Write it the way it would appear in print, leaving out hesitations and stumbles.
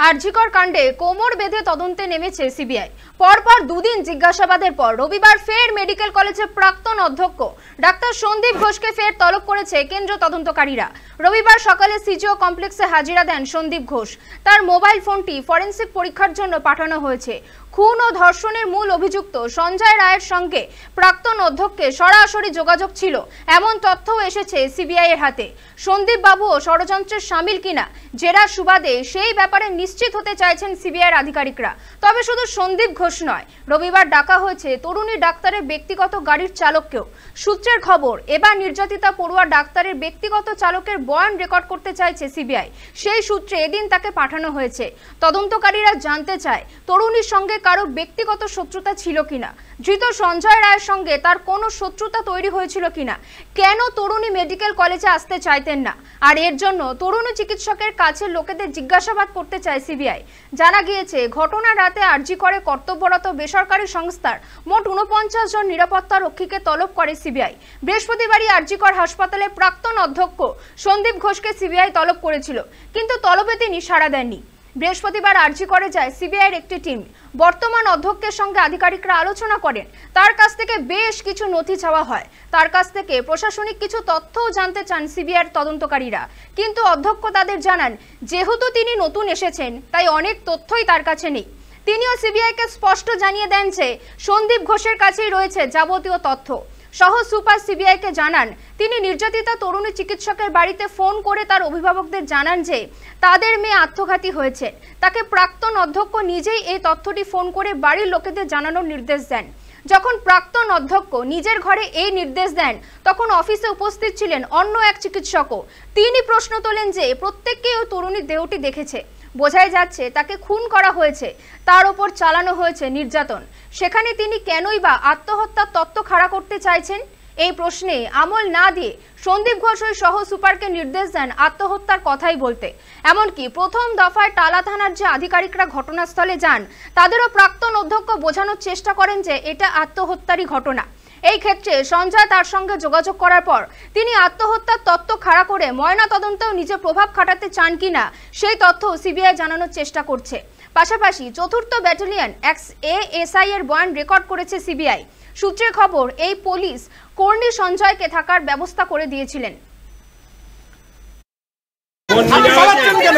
আরজিকর কাণ্ডে কোমর বেঁধে তদন্তে নেমেছে সিবিআই। পরপর দুদিন জিজ্ঞাসাবাদের পর রবিবার ফের মেডিকেল কলেজের প্রাক্তন অধ্যক্ষ ডাক্তার সন্দীপ ঘোষকে ফের তলব করেছে কেন্দ্র তদন্তকারীরা। রবিবার সকালে সিজিও কমপ্লেক্সে হাজিরা দেন সন্দীপ ঘোষ। তার মোবাইল ফোনটি ফরেনসিক পরীক্ষার জন্য পাঠানো হয়েছে। খুন ও ধর্ষণের মূল অভিযুক্ত সঞ্জয় রায়ের সঙ্গে প্রাক্তন অধ্যক্ষের সরাসরি যোগাযোগ ছিল এমন তথ্যও এসেছে সিবিআই এর হাতে। সন্দীপ বাবুও ষড়যন্ত্রের সামিল কিনা জেরার সুবাদে সেই ব্যাপারে নিশ্চিত হতে চাইছেন সিবিআইয়ের আধিকারিকরা। তবে শুধু সন্দীপ ঘোষ নয়, রবিবার ডাকা হয়েছে তরুণী ডাক্তারের ব্যক্তিগত গাড়ির চালককেও। সূত্রের খবর, এবার নির্যাতিতা পড়ুয়া ডাক্তারের ব্যক্তিগত চালকের বয়ান রেকর্ড করতে চাইছে সিবিআই। সেই সূত্রে এদিন তাকে পাঠানো হয়েছে। তদন্তকারীরা জানতে চায় তরুণীর সঙ্গে কারো ব্যক্তিগত শত্রুতা ছিল কিনা, ধৃত সঞ্জয় রায়ের সঙ্গে তার কোনো শত্রুতা তৈরি হয়েছিল কিনা, কেন তরুণী মেডিকেল কলেজে আসতে চাইতেন না, আর এর জন্য তরুণী চিকিৎসকের কাছে লোকেদের জিজ্ঞাসাবাদ করতে চায় সিবিআই। জানা গিয়েছে, ঘটনার রাতে আরজিকরে কর্তব্যরত বেসরকারি সংস্থার মোট 49 জন নিরাপত্তা রক্ষীকে তলব করে সিবিআই। বৃহস্পতিবারই আরজিকর হাসপাতালে প্রাক্তন অধ্যক্ষ সন্দীপ ঘোষকে সিবিআই তলব করেছিল, কিন্তু তলবে তিনি সাড়া দেননি। বৃহস্পতিবার আরজিকরে যায় সিবিআইয়ের একটি টিম। বর্তমান অধ্যক্ষের সঙ্গে আধিকারিকরা আলোচনা করেন। তার কাছ থেকে বেশ কিছু নথি চাওয়া হয়। তার কাছ থেকে প্রশাসনিক কিছু তথ্যও জানতে চান সিবিআইয়ের তদন্তকারীরা, কিন্তু অধ্যক্ষ তাদের জানান, যেহেতু তিনি নতুন এসেছেন তাই অনেক তথ্যই তার কাছে নেই। তিনিও সিবিআইকে স্পষ্ট জানিয়ে দেন যে সন্দীপ ঘোষের কাছেই রয়েছে যাবতীয় তথ্য। সহ সুপার সিবিআইকে জানান, তিনি নির্যাতিতা তরুণী চিকিৎসকের বাড়িতে ফোন করে তার অভিভাবকদের জানান যে তাদের মেয়ে আত্মঘাতী হয়েছে। তাকে প্রাক্তন অধ্যক্ষ নিজেই এই তথ্যটি ফোন করে বাড়ির লোকেদের জানানোর নির্দেশ দেন। যখন প্রাক্তন অধ্যক্ষ নিজের ঘরে এই নির্দেশ দেন, তখন অফিসে উপস্থিত ছিলেন অন্য এক চিকিৎসকও। তিনি প্রশ্ন তোলেন যে প্রত্যেককেই ওই তরুণীর দেহটি দেখেছে। বোঝাই যাচ্ছে তাকে খুন করা হয়েছে, তার ওপর চালানো হয়েছে নির্যাতন। সেখানে তিনি কেনই বা আত্মহত্যার তত্ত্ব খাড়া করতে চাইছেন? এই প্রশ্নে আমল না দিয়ে সন্দীপ ঘোষ ওই সহ সুপারকে নির্দেশ দেন আত্মহত্যার কথাই বলতে। এমনকি প্রথম দফায় টালা থানার যে আধিকারিকরা ঘটনাস্থলে যান, তাদেরও প্রাক্তন অধ্যক্ষ বোঝানোর চেষ্টা করেন যে এটা আত্মহত্যারই ঘটনা। এই ক্ষেত্রে সঞ্জয় তার সঙ্গে যোগাযোগ করার পর তিনি আত্মহত্যার তত্ত্ব খাড়া করে ময়না তদন্তেও নিজের প্রভাব খাটাতে চান কিনা সেই তথ্য সিবিআই জানানোর চেষ্টা করছে। পাশাপাশি 4th ব্যাটালিয়ন এএসআই এর বয়ান রেকর্ড করেছে সিবিআই। সূত্রের খবর, এই পুলিশ কর্ণী সঞ্জয়কে থাকার ব্যবস্থা করে দিয়েছিলেন। কেন